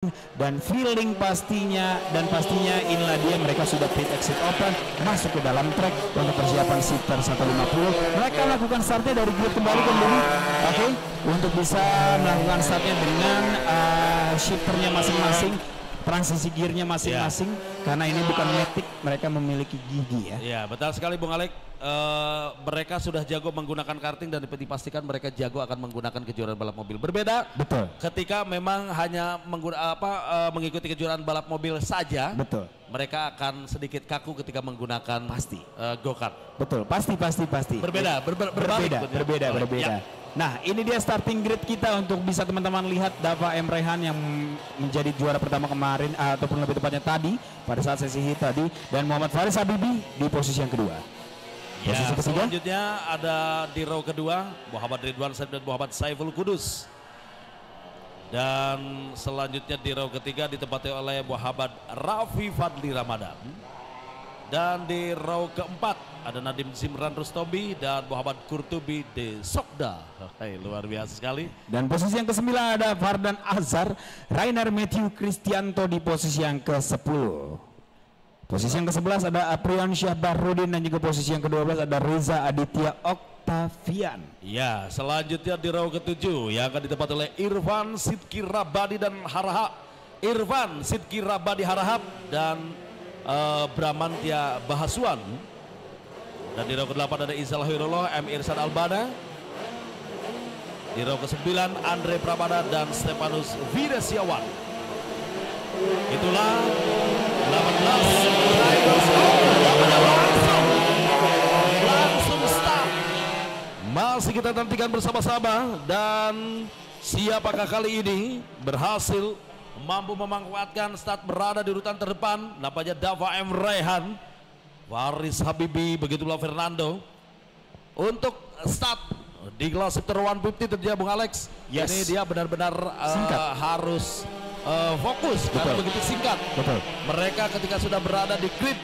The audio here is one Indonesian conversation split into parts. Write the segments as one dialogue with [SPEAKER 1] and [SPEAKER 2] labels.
[SPEAKER 1] dan feeling pastinya, dan pastinya inilah dia, mereka sudah pit exit open masuk ke dalam track untuk persiapan shifter 150. Mereka lakukan startnya dari grid kembali ke bumi, oke, untuk bisa melakukan startnya dengan shifternya masing-masing, transisi gearnya masing-masing, karena ini bukan matic, mereka memiliki gigi ya.
[SPEAKER 2] Ya, betul sekali Bung Alek. Mereka sudah jago menggunakan karting dan dipastikan mereka jago akan menggunakan kejuaraan balap mobil. Berbeda
[SPEAKER 1] betul
[SPEAKER 2] ketika memang hanya mengikuti kejuaraan balap mobil saja.
[SPEAKER 1] Betul.
[SPEAKER 2] Mereka akan sedikit kaku ketika menggunakan go-kart.
[SPEAKER 1] Betul, pasti.
[SPEAKER 2] Berbeda,
[SPEAKER 1] berbeda. Ya. Nah, ini dia starting grid kita untuk bisa teman-teman lihat Dava M. Rehan yang menjadi juara pertama kemarin, ataupun lebih tepatnya tadi pada saat sesi hit tadi, dan Muhammad Faris Habibi di posisi yang kedua.
[SPEAKER 2] Ya, selanjutnya ada di row kedua Muhammad Ridwan Saib dan Muhammad Saiful Kudus. Dan selanjutnya di row ketiga ditempati oleh Muhammad Rafi Fadli Ramadan. Dan di row keempat ada Nadim Zimran Rustobi dan Muhammad Kurtubi de Sokda. Luar biasa sekali.
[SPEAKER 1] Dan posisi yang ke-9 ada Fardan Azhar, Rainer Matthew Kristianto di posisi yang ke-10. Posisi yang ke-11 ada Aprian Syah Bahrudin, dan juga posisi yang ke-12 ada Reza Aditya Octavian.
[SPEAKER 2] Ya, selanjutnya di row ke-7 yang akan ditempati oleh Irfan Sidki Rabadi dan Harahap. Irfan Sidki Rabadi Harahap dan Bramantia Bahasuan. Dan di row ke-8 ada Izal Hirullah, M. Irsan Albana. Di row ke-9 Andre Pramana dan Stefanus Videsiawan. Itulah 18 drivers langsung start. Masih kita nantikan bersama-sama, dan siapakah kali ini berhasil mampu memanfaatkan start berada di urutan terdepan. Nampaknya Dava M. Rehan, Faris Habibi, begitu pula Fernando untuk start di kelas shifter 150 tentunya Bung Alex.
[SPEAKER 1] Yes.
[SPEAKER 2] Ini dia benar-benar harus fokus karena begitu singkat.
[SPEAKER 1] Betul.
[SPEAKER 2] Mereka ketika sudah berada di grid,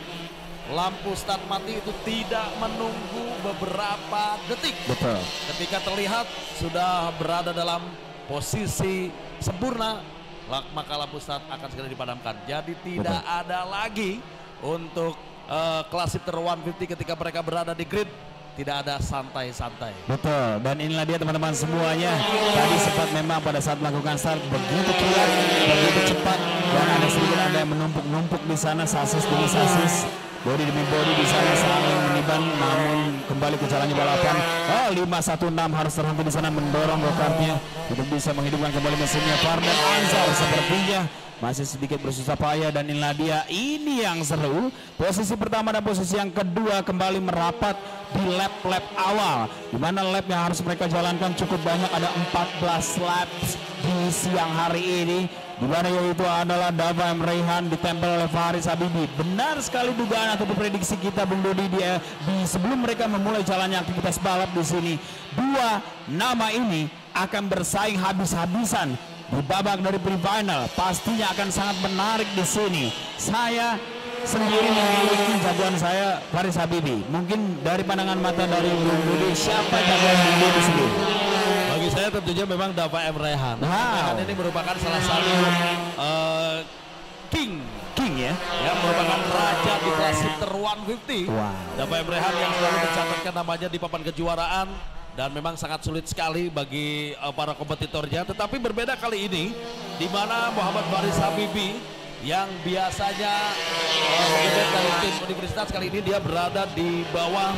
[SPEAKER 2] lampu start mati itu tidak menunggu beberapa detik.
[SPEAKER 1] Betul.
[SPEAKER 2] Ketika terlihat sudah berada dalam posisi sempurna, maka lampu start akan segera dipadamkan. Jadi tidak ada lagi untuk kelas shifter 150 ketika mereka berada di grid. Tidak ada santai-santai. Betul,
[SPEAKER 1] dan inilah dia teman-teman semuanya. Tadi sempat memang pada saat melakukan start begitu kilat, begitu cepat, dan ada sedikit yang menumpuk-numpuk di sana, sasis demi sasis, body demi body di sana saling meniban, namun kembali ke jalannya balapan. 516 harus terhenti di sana mendorong go-kartnya untuk bisa menghidupkan kembali mesinnya. Fardan Azhar sepertinya masih sedikit bersusah payah, dan inilah dia, ini yang seru. Posisi pertama dan posisi yang kedua kembali merapat di lap-lap awal, di mana lap yang harus mereka jalankan cukup banyak, ada 14 laps di siang hari ini, di mana yaitu adalah Dava M. Rehan ditempel oleh Faris Habibi. Benar sekali dugaan atau prediksi kita Bung Dodi di sebelum mereka memulai jalannya aktivitas balap di sini. Dua nama ini akan bersaing habis-habisan di babak dari pre-final. Pastinya akan sangat menarik di sini. Saya sendiri memiliki jagoan saya Faris Habibi. Mungkin dari pandangan mata dari Bung Budi, siapa jagoan Bung Budi sendiri?
[SPEAKER 2] Bagi saya tentunya memang Dava M. Rehan. Rehan ini merupakan salah satu king ya, yang merupakan raja di kelas shifter 150. Dava M. Rehan yang selalu mencatatkan namanya di papan kejuaraan, dan memang sangat sulit sekali bagi para kompetitornya. Tetapi berbeda kali ini, di mana Muhammad Faris Habibi yang biasanya dari tim universitas, kali ini dia berada di bawah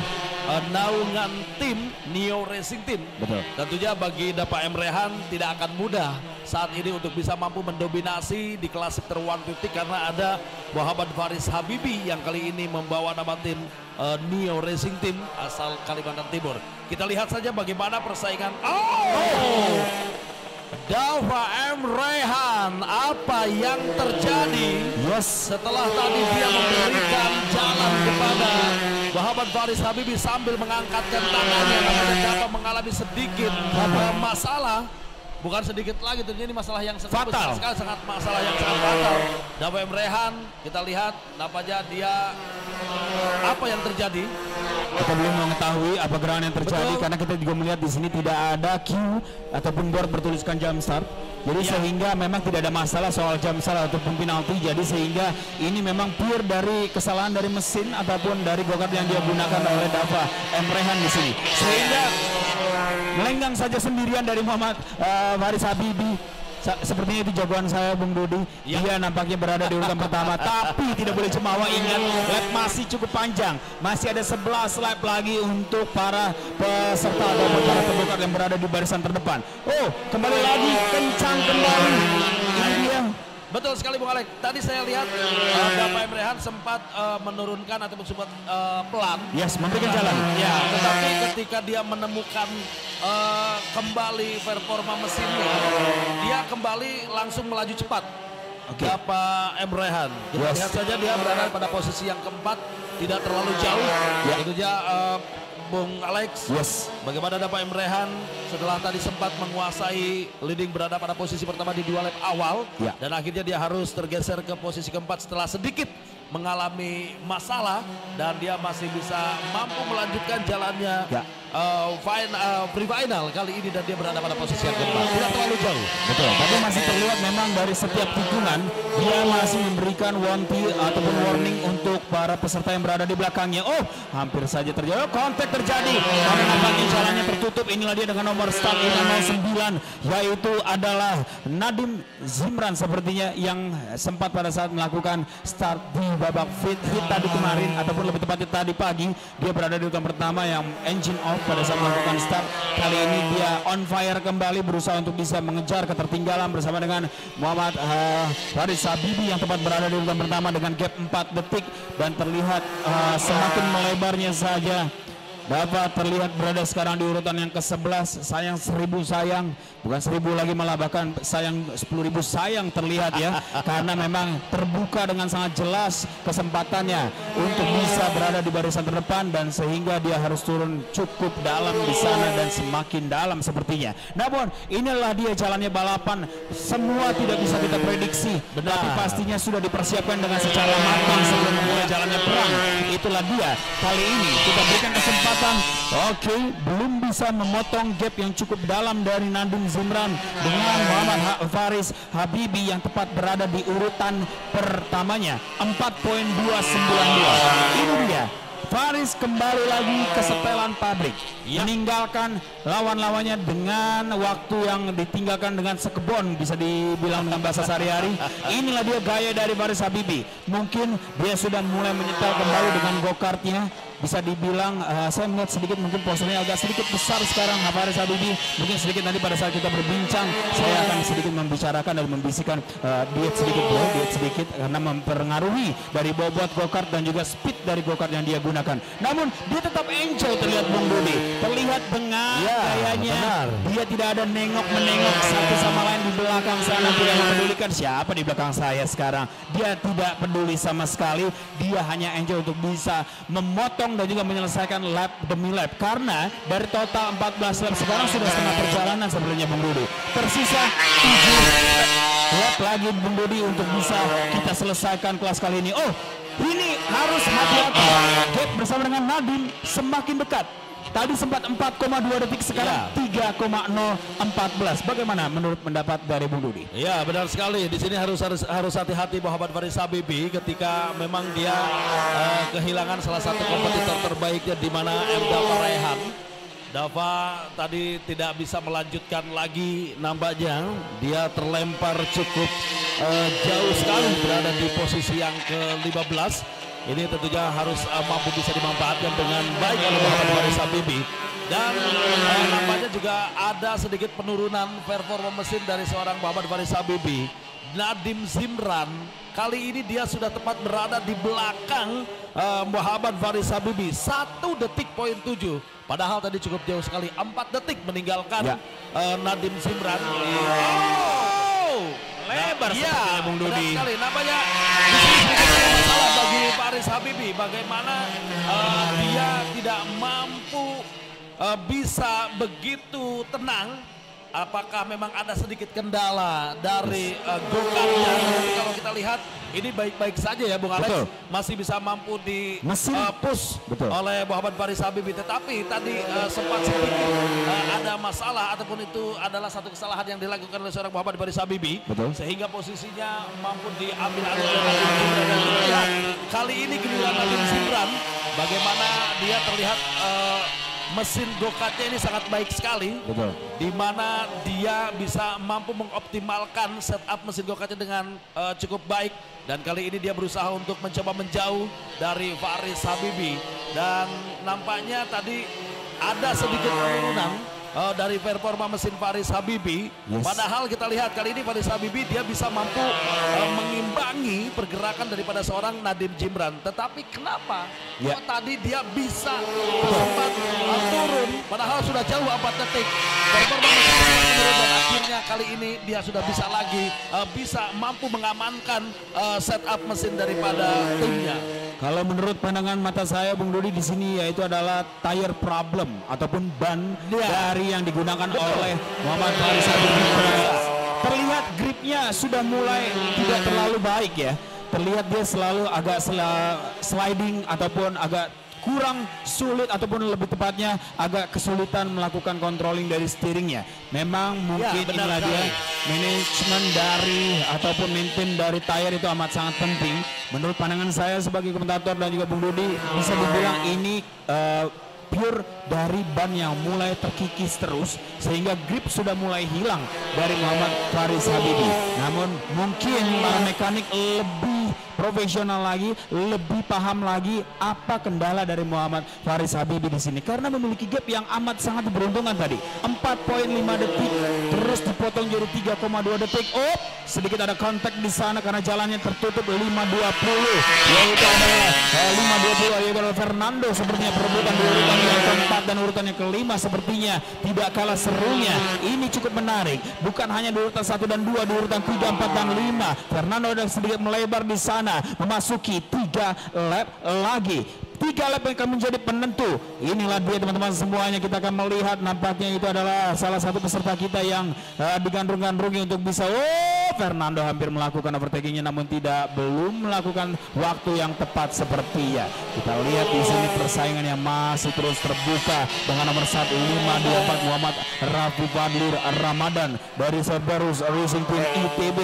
[SPEAKER 2] naungan tim Neo Racing Team.
[SPEAKER 1] Betul.
[SPEAKER 2] Tentunya bagi Dava M. Rehan tidak akan mudah saat ini untuk bisa mampu mendominasi di kelas shifter 150, karena ada Muhammad Faris Habibi yang kali ini membawa nama tim Neo Racing Team asal Kalimantan Timur. Kita lihat saja bagaimana persaingan. Dava M. Rehan, apa yang terjadi? Setelah tadi dia memberikan jalan kepada Muhammad Faris Habibi sambil mengangkatkan tangannya, namun Dava mengalami sedikit masalah. Bukan sedikit lagi, tentunya ini masalah yang sangat besar sekali, masalah yang sangat fatal. Dava M. Rehan, kita lihat nampaknya dia, apa yang terjadi?
[SPEAKER 1] Kita belum mengetahui apa gerangan yang terjadi. Betul. Karena kita juga melihat di sini tidak ada cue ataupun board bertuliskan jam start. Jadi sehingga memang tidak ada masalah soal jam salah ataupun penalti. Jadi sehingga ini memang pure dari kesalahan dari mesin ataupun dari go-kart yang dia gunakan oleh Dava M. Rehan di sini. Sehingga melenggang saja sendirian dari Muhammad Faris Habibie. Sepertinya itu jagoan saya, Bung Dodi. Dia nampaknya berada di urutan pertama, tapi tidak boleh cemawa. Ingat, lap masih cukup panjang. Masih ada 11 lap lagi untuk para peserta atau para pembuka yang berada di barisan terdepan. Oh, kembali lagi kencang kembali. Ini dia.
[SPEAKER 2] Betul sekali Bung Alek. Tadi saya lihat Dava M. Rehan sempat menurunkan ataupun sempat pelan.
[SPEAKER 1] Yes, memberikan jalan.
[SPEAKER 2] Ya, tetapi ketika dia menemukan kembali performa mesinnya, dia kembali langsung melaju cepat. Dava M. Rehan. Kita lihat saja dia berada pada posisi yang keempat, tidak terlalu jauh. Itu dia Bung Alex. Bagaimana Dava M. Rehan setelah tadi sempat menguasai leading, berada pada posisi pertama di 2 lap awal, dan akhirnya dia harus tergeser ke posisi keempat setelah sedikit mengalami masalah, dan dia masih bisa mampu melanjutkan jalannya free final kali ini, dan dia berada pada posisi yang keempat, tidak terlalu jauh.
[SPEAKER 1] Betul, tapi masih terlihat memang dari setiap tikungan dia masih memberikan ataupun warning untuk para peserta yang berada di belakangnya. Oh, hampir saja terjadi kontak terjadi karena nampaknya jalannya tertutup. Inilah dia dengan nomor start 509, yaitu adalah Nadiem Zimran sepertinya, yang sempat pada saat melakukan start di babak hit tadi kemarin, ataupun lebih tepatnya tadi pagi. Dia berada di urutan pertama yang engine off pada saat melakukan start. Kali ini dia on fire kembali, berusaha untuk bisa mengejar ketertinggalan bersama dengan Muhammad Faris Habibie yang tepat berada di urutan pertama dengan gap 4 detik, dan terlihat semakin melebarnya saja. Dava terlihat berada sekarang di urutan yang ke-11. Sayang 1000 sayang, bukan 1000 lagi, malah bahkan sayang 10.000 sayang terlihat ya. Karena memang terbuka dengan sangat jelas kesempatannya untuk bisa berada di barisan terdepan, dan sehingga dia harus turun cukup dalam di sana dan semakin dalam sepertinya. Namun inilah dia jalannya balapan. Semua tidak bisa kita prediksi, tapi pastinya sudah dipersiapkan dengan secara matang sebelum memulai jalannya perang. Itulah dia. Kali ini kita berikan kesempatan. Oke, belum bisa memotong gap yang cukup dalam dari Nadiem Zimran dengan Muhammad Faris Habibie yang tepat berada di urutan pertamanya 4.292. Ini dia, Faris kembali lagi ke setelan pabrik, meninggalkan lawan-lawannya dengan waktu yang ditinggalkan dengan sekebon, bisa dibilang dengan bahasa sehari-hari. Inilah dia gaya dari Faris Habibie. Mungkin dia sudah mulai menyetel kembali dengan go-kartnya. Bisa dibilang saya melihat sedikit mungkin posturnya agak sedikit besar sekarang Faris Habibie. Mungkin sedikit nanti pada saat kita berbincang saya akan sedikit membicarakan dan membisikkan diet sedikit karena mempengaruhi dari bobot go-kart dan juga speed dari go-kart yang dia gunakan. Namun dia tetap enjoy terlihat Bung Dodi. Terlihat dengan gayanya. Dia tidak ada nengok-menengok satu sama lain di belakang sana, tidak mempedulikan siapa di belakang saya sekarang. Dia tidak peduli sama sekali. Dia hanya enjoy untuk bisa memotong dan juga menyelesaikan lap demi lap, karena dari total 14 lap sekarang sudah setengah perjalanan sebenarnya Bung Dodi. Tersisa 7 lap lagi Bung Dodi untuk bisa kita selesaikan kelas kali ini. Oh, ini harus hati-hati. Gap bersama dengan Nadiem semakin dekat. Tadi sempat 4,2 detik, sekarang 3,014. Bagaimana menurut pendapat dari Bung Dodi?
[SPEAKER 2] Ya, benar sekali. Di sini harus hati-hati Muhammad Faris Habibie ketika memang dia kehilangan salah satu kompetitor terbaiknya, di mana Dava Rehan. Dava tadi tidak bisa melanjutkan lagi, nampaknya dia terlempar cukup jauh sekali, berada di posisi yang ke-15. Ini tentunya harus mampu bisa dimanfaatkan dengan baik oleh Muhammad Faris Habibie. Dan nampaknya juga ada sedikit penurunan performa mesin dari seorang Muhammad Faris Habibie. Nadiem Zimran kali ini dia sudah tepat berada di belakang Muhammad Faris Habibie 1 detik poin 7. Padahal tadi cukup jauh sekali, 4 detik meninggalkan Nadiem Zimran.
[SPEAKER 1] Lebar sepertinya Bung Dodi.
[SPEAKER 2] Sekali, nampaknya di sini masalah bagi Faris Habibie. Bagaimana dia tidak mampu bisa begitu tenang. Apakah memang ada sedikit kendala dari go-kartnya? Kalau kita lihat ini baik-baik saja ya Bung Alex.
[SPEAKER 1] Betul.
[SPEAKER 2] Masih bisa mampu di push
[SPEAKER 1] Betul.
[SPEAKER 2] oleh Muhammad Faris Habibie. Tetapi tadi sempat sedikit ada masalah ataupun itu adalah satu kesalahan yang dilakukan oleh seorang Muhammad Faris Habibie.
[SPEAKER 1] Betul.
[SPEAKER 2] Sehingga posisinya mampu diambil alih oleh Nadim Zimran. Dan terlihat kali ini giliran Nadim Zimran bagaimana dia terlihat mesin go-kartnya ini sangat baik sekali.
[SPEAKER 1] Betul.
[SPEAKER 2] Di mana dia bisa mampu mengoptimalkan setup mesin go-kartnya dengan cukup baik. Dan kali ini dia berusaha untuk mencoba menjauh dari Faris Habibie. Dan nampaknya tadi ada sedikit penurunan dari performa mesin Faris Habibie.
[SPEAKER 1] Yes.
[SPEAKER 2] Padahal kita lihat kali ini Faris Habibie dia bisa mampu mengimbangi pergerakan daripada seorang Nadim Zimran. Tetapi kenapa kok tadi dia bisa sempat turun padahal sudah jauh 4 detik. Performa mesin menurun dan akhirnya kali ini dia sudah bisa lagi bisa mampu mengamankan setup mesin daripada timnya.
[SPEAKER 1] Kalau menurut pandangan mata saya Bung Dodi di sini yaitu adalah tire problem ataupun ban dari yang digunakan oleh Muhammad Faris Habibie. Terlihat gripnya sudah mulai tidak terlalu baik ya. Terlihat dia selalu agak sliding ataupun agak kurang sulit ataupun lebih tepatnya agak kesulitan melakukan controlling dari steeringnya. Memang mungkin inilah dia manajemen dari ataupun maintain dari tire itu amat sangat penting. Menurut pandangan saya sebagai komentator dan juga Bung Dodi bisa dibilang ini pure dari ban yang mulai terkikis terus sehingga grip sudah mulai hilang dari Muhammad Faris Habibie. Namun mungkin para mekanik lebih profesional lagi, lebih paham lagi apa kendala dari Muhammad Faris Habibie di sini karena memiliki gap yang amat sangat diberuntungkan tadi. 4.5 detik terus dipotong jadi 3,2 detik. Sedikit ada kontak di sana karena jalannya tertutup 5.20 yaitu adalah 5.20 yaitu adalah Fernando sepertinya perebutan di urutan yang keempat dan urutan yang kelima sepertinya tidak kalah serunya. Ini cukup menarik, bukan hanya di urutan 1 dan 2, di urutan 3, 4 dan 5 Fernando sudah sedikit melebar di sana memasuki 3 lap lagi. 3 lap yang akan menjadi penentu. Inilah dia teman-teman semuanya, kita akan melihat nampaknya itu adalah salah satu peserta kita yang digandrung-gandrungi untuk bisa Fernando hampir melakukan overtakingnya namun belum melakukan waktu yang tepat sepertinya. Kita lihat di sini persaingan yang masih terus terbuka dengan nomor 1524 Muhammad Rafi Fadli Ramadan dari Cerberus Racing Team ITB.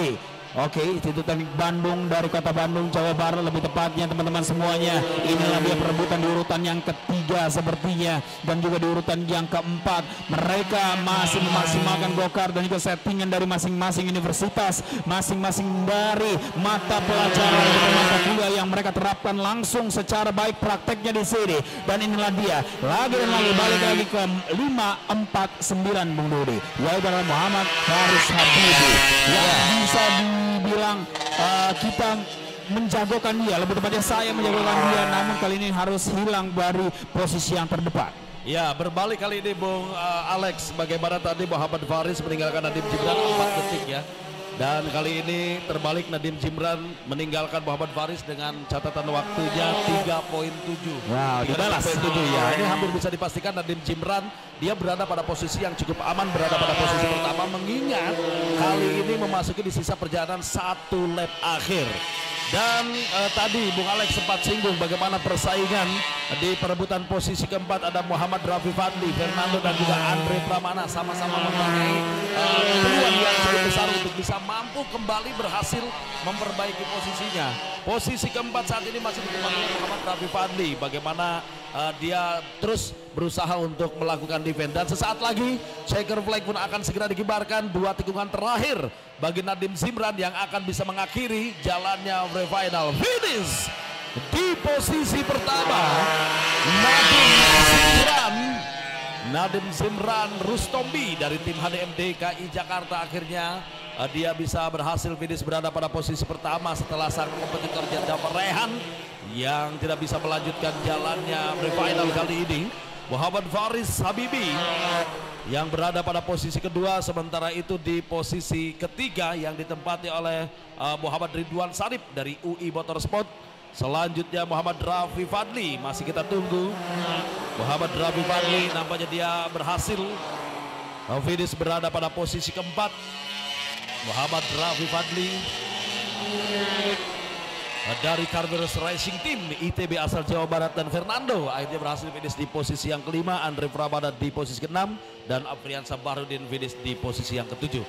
[SPEAKER 1] Oke, Institut Teknik Bandung dari Kota Bandung, Jawa Barat lebih tepatnya teman-teman semuanya. Inilah dia perebutan di urutan yang ketiga sepertinya dan juga di urutan yang keempat. Mereka masih memaksimalkan go-kart dan juga settingan dari masing-masing universitas, masing-masing dari mata pelajaran atau mata kuliah yang mereka terapkan langsung secara baik prakteknya di sini. Dan inilah dia lagi dan lagi balik lagi ke 549 Bung Dodi, yaitu adalah Muhammad Faris Habibie yang bisa dibilang kita menjagokan dia, lebih tepatnya saya menjagokan dia, namun kali ini harus hilang dari posisi yang terdepan.
[SPEAKER 2] Ya, berbalik kali ini Bung Alex, bagaimana tadi Muhammad Faris meninggalkan Nadim Zimran 4 detik ya. Dan kali ini terbalik, Nadim Zimran meninggalkan Muhammad Faris dengan catatan waktunya 3.7.
[SPEAKER 1] Wow, dibalas
[SPEAKER 2] 3.7 ya. Ini hampir bisa dipastikan Nadim Zimran dia berada pada posisi yang cukup aman, berada pada posisi pertama, mengingat kali ini memasuki di sisa perjalanan 1 lap akhir. Dan tadi Bung Alex sempat singgung bagaimana persaingan di perebutan posisi keempat. Ada Muhammad Rafi Fadli, Fernando dan juga Andre Pramana sama-sama mempunyai peluang yang cukup besar untuk bisa mampu kembali berhasil memperbaiki posisinya. Posisi keempat saat ini masih ditempati oleh Muhammad Rafi Fadli. Bagaimana dia terus berusaha untuk melakukan defense. Dan sesaat lagi checker flag pun akan segera dikibarkan. 2 tikungan terakhir bagi Nadim Zimran yang akan bisa mengakhiri jalannya final finish. Di posisi pertama Nadim Zimran Rustombi dari tim HDMD KI Jakarta, akhirnya dia bisa berhasil finish berada pada posisi pertama setelah sang kompetitor Jafar Rehan yang tidak bisa melanjutkan jalannya final kali ini. Muhammad Faris Habibie yang berada pada posisi kedua, sementara itu di posisi ketiga yang ditempati oleh Muhammad Ridwan Sarip dari UI Motorsport. Selanjutnya Muhammad Rafi Fadli, masih kita tunggu. Muhammad Rafi Fadli nampaknya dia berhasil finish berada pada posisi keempat. Muhammad Rafi Fadli dari Carver's Racing Team ITB asal Jawa Barat dan Fernando akhirnya berhasil finish di posisi yang kelima, Andre Prabada di posisi ke-6 dan Afriansa Bahrudin finish di posisi yang ke-7.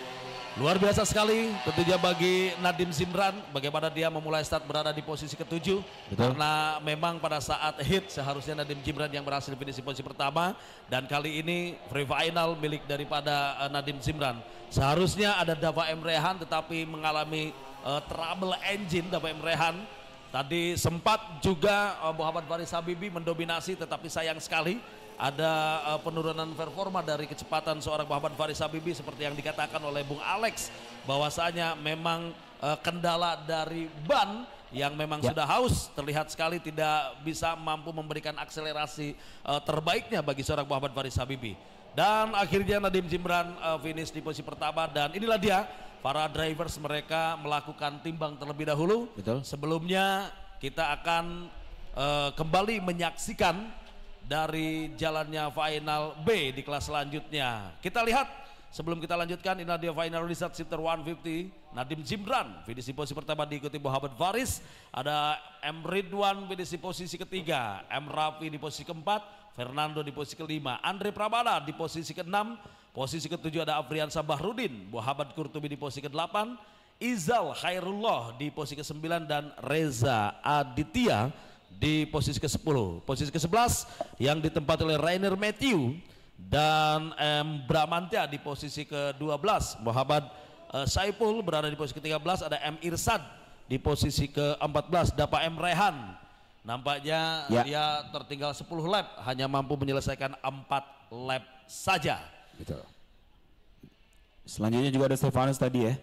[SPEAKER 2] Luar biasa sekali tentunya bagi Nadiem Zimran bagaimana dia memulai start berada di posisi ke-7 karena memang pada saat hit seharusnya Nadiem Zimran yang berhasil finish di posisi pertama dan kali ini free final milik daripada Nadiem Zimran. Seharusnya ada Dava M. Rehan tetapi mengalami trouble engine Dava M. Rehan. Tadi sempat juga Muhammad Faris Habibie mendominasi tetapi sayang sekali ada penurunan performa dari kecepatan seorang Muhammad Faris Habibie seperti yang dikatakan oleh Bung Alex bahwasanya memang kendala dari ban yang memang sudah haus terlihat sekali tidak bisa mampu memberikan akselerasi terbaiknya bagi seorang Muhammad Faris Habibie. Dan akhirnya Nadiem Zimran finish di posisi pertama dan inilah dia para drivers mereka melakukan timbang terlebih dahulu. Sebelumnya kita akan kembali menyaksikan dari jalannya final B di kelas selanjutnya. Kita lihat sebelum kita lanjutkan inilah dia final result shifter 150 Nadiem Zimran finish di posisi pertama diikuti Muhammad Faris, ada M. Ridwan finish di posisi ketiga, M. Rafi di posisi keempat, Fernando di posisi kelima, Andre Prabada di posisi keenam, posisi ketujuh ada Afriansa Bahrudin, Muhammad Kurtubi di posisi ke-8, Izal Khairullah di posisi ke-9 dan Reza Aditya di posisi ke-10. Posisi ke-11 yang ditempati oleh Rainer Matthew dan M. Bramantya di posisi ke-12. Muhammad Saiful berada di posisi ke-13, ada M. Irsad di posisi ke-14. Dava M. Rehan nampaknya dia tertinggal 10 lap, hanya mampu menyelesaikan 4 lap saja.
[SPEAKER 1] Selanjutnya juga ada Stefanus tadi ya.